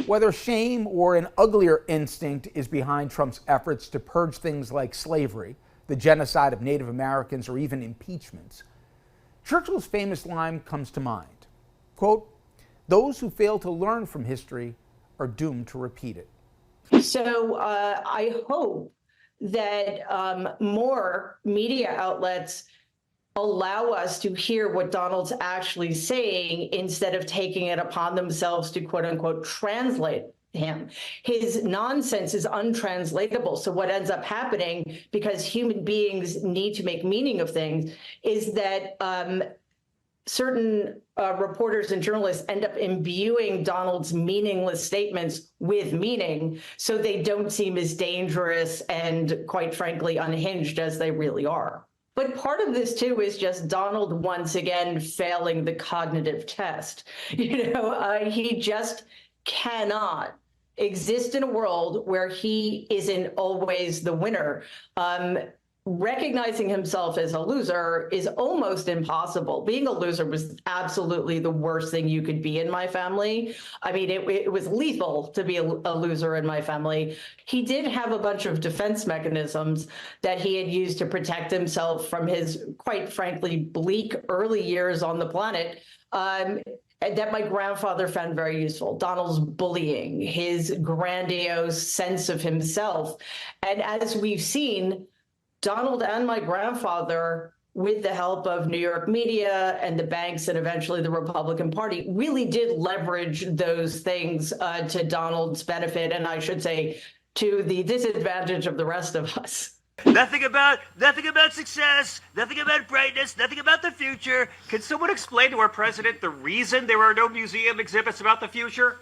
Whether shame or an uglier instinct is behind Trump's efforts to purge things like slavery, the genocide of Native Americans, or even impeachments, Churchill's famous line comes to mind. Quote, "Those who fail to learn from history are doomed to repeat it." So I hope that more media outlets allow us to hear what Donald's actually saying instead of taking it upon themselves to, quote unquote, translate him. His nonsense is untranslatable. So what ends up happening, because human beings need to make meaning of things, is that certain reporters and journalists end up imbuing Donald's meaningless statements with meaning, so they don't seem as dangerous and, quite frankly, unhinged as they really are. But part of this, too, is just Donald once again failing the cognitive test. He just cannot exist in a world where he isn't always the winner. Recognizing himself as a loser is almost impossible. Being a loser was absolutely the worst thing you could be in my family. I mean, it was lethal to be a loser in my family. He did have a bunch of defense mechanisms that he had used to protect himself from his, quite frankly, bleak early years on the planet. That my grandfather found very useful. Donald's bullying, his grandiose sense of himself. And as we've seen, Donald and my grandfather, with the help of New York media and the banks and eventually the Republican Party, really did leverage those things to Donald's benefit, and I should say to the disadvantage of the rest of us. Nothing about success, nothing about brightness, nothing about the future. Can someone explain to our president the reason there are no museum exhibits about the future?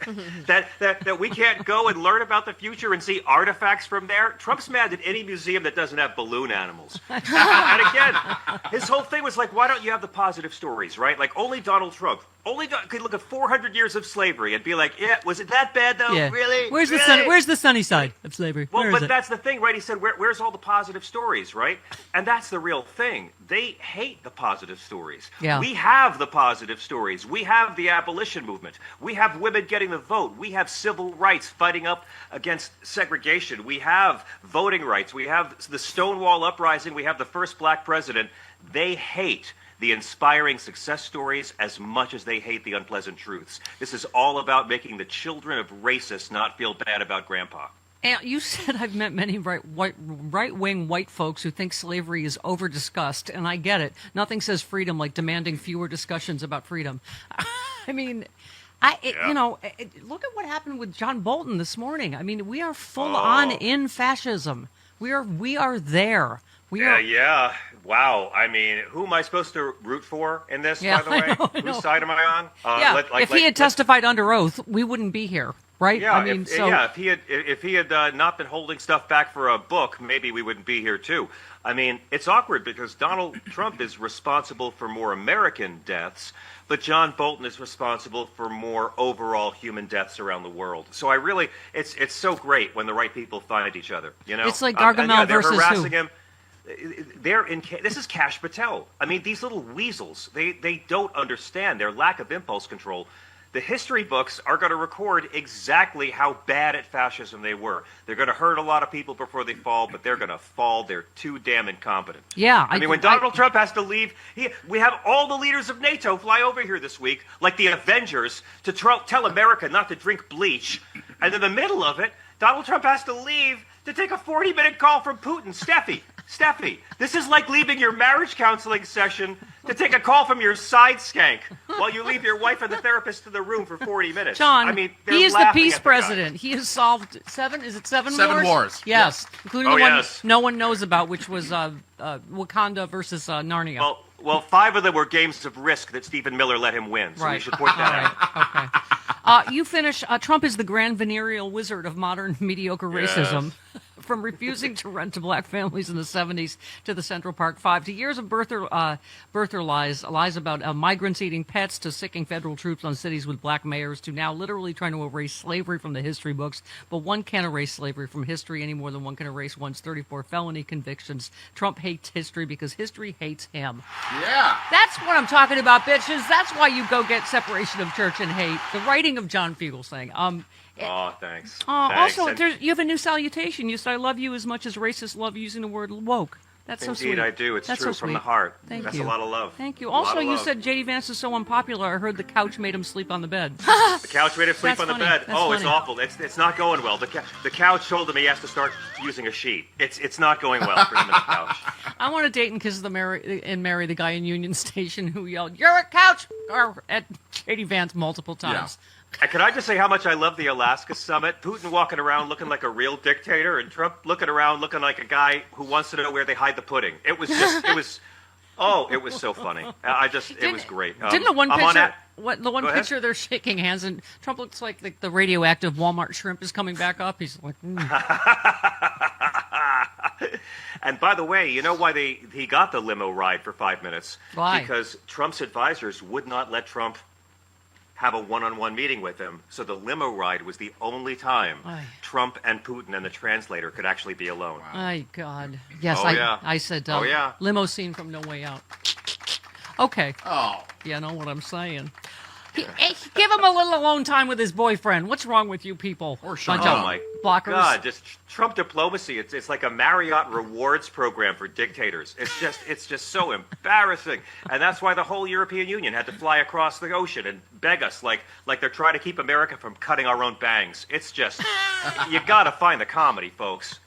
that we can't go and learn about the future and see artifacts from there? Trump's mad at any museum that doesn't have balloon animals. And again, his whole thing was like, why don't you have the positive stories, right? Like only Donald Trump could look at 400 years of slavery and be like, yeah, was it that bad though? Yeah. Really? Where's the sunny side of slavery? Well, but that's the thing, right? He said, where's all the positive stories, right? And that's the real thing. They hate the positive stories. Yeah. We have the positive stories. We have the abolition movement. We have women getting the vote. We have civil rights fighting up against segregation. We have voting rights. We have the Stonewall Uprising. We have the first black president. They hate the inspiring success stories as much as they hate the unpleasant truths. This is all about making the children of racists not feel bad about grandpa. And you said I've met many right-wing white folks who think slavery is over-discussed, and I get it. Nothing says freedom like demanding fewer discussions about freedom. I mean, look at what happened with John Bolton this morning. I mean, we are full on in fascism. We are there. Yeah. Wow. I mean, who am I supposed to root for in this, by the way? I know. Whose side am I on? If he had testified under oath, we wouldn't be here, right? Yeah, if he had not been holding stuff back for a book, maybe we wouldn't be here too. I mean, it's awkward because Donald Trump is responsible for more American deaths, but John Bolton is responsible for more overall human deaths around the world. So it's so great when the right people find each other. It's like Gargamel versus they're harassing who? him. This is Kash Patel. I mean, these little weasels, they don't understand their lack of impulse control. The history books are going to record exactly how bad at fascism they were. They're going to hurt a lot of people before they fall, but they're going to fall. They're too damn incompetent. Yeah. I mean, when Donald Trump has to leave, we have all the leaders of NATO fly over here this week, like the Avengers, to tell America not to drink bleach. And in the middle of it, Donald Trump has to leave to take a 40-minute call from Putin. Steffi, this is like leaving your marriage counseling session to take a call from your side skank while you leave your wife and the therapist to the room for 40 minutes. John, I mean, he is the peace president. He has solved seven wars? Yes, including the one no one knows about, which was Wakanda versus Narnia. Well, 5 of them were games of Risk that Stephen Miller let him win, so we should point that out. Okay. You finish, Trump is the grand venereal wizard of modern mediocre racism. From refusing to rent to black families in the 70s to the Central Park Five, to years of birther lies about migrants eating pets, to sicking federal troops on cities with black mayors, to now literally trying to erase slavery from the history books. But one can't erase slavery from history any more than one can erase one's 34 felony convictions. Trump hates history because history hates him. Yeah. That's what I'm talking about, bitches. That's why you go get separation of church and hate. The writing of John Fugelsang. Oh, thanks. Also, And you have a new salutation. You said, "I love you as much as racists love using the word woke." That's so sweet. indeed, I do. It's That's true so from sweet. the heart. Thank That's you. a lot of love. Thank you. A lot Also, of you love. said J.D. Vance is so unpopular. I heard the couch made him sleep on the bed. The couch made him sleep That's on the funny. bed. That's Oh, it's funny. awful. It's not going well. The couch told him he has to start using a sheet. It's not going well for him and the couch. I want to date and kiss marry the guy in Union Station who yelled, "You're a couch!" at J.D. Vance multiple times. And can I just say how much I love the Alaska summit? Putin walking around looking like a real dictator, and Trump looking around looking like a guy who wants to know where they hide the pudding. It was so funny. It was great. Didn't the one I'm on picture? that. The one Go ahead. picture they're shaking hands and Trump looks like the radioactive Walmart shrimp is coming back up. He's like, And by the way, you know why he got the limo ride for 5 minutes? Why? Because Trump's advisors would not let Trump have a one-on-one meeting with him. So the limo ride was the only time Aye. Trump and Putin and the translator could actually be alone. "My God!" Yes, Oh, yeah. I said, Oh, yeah. limo scene from No Way Out. Okay, Oh, you know what I'm saying. Give him a little alone time with his boyfriend. What's wrong with you people? Or shut Bunch up. of Oh my blockers. God! Just Trump diplomacy. It's like a Marriott rewards program for dictators. It's just so embarrassing, and that's why the whole European Union had to fly across the ocean and beg us, like they're trying to keep America from cutting our own bangs. It's just you got to find the comedy, folks.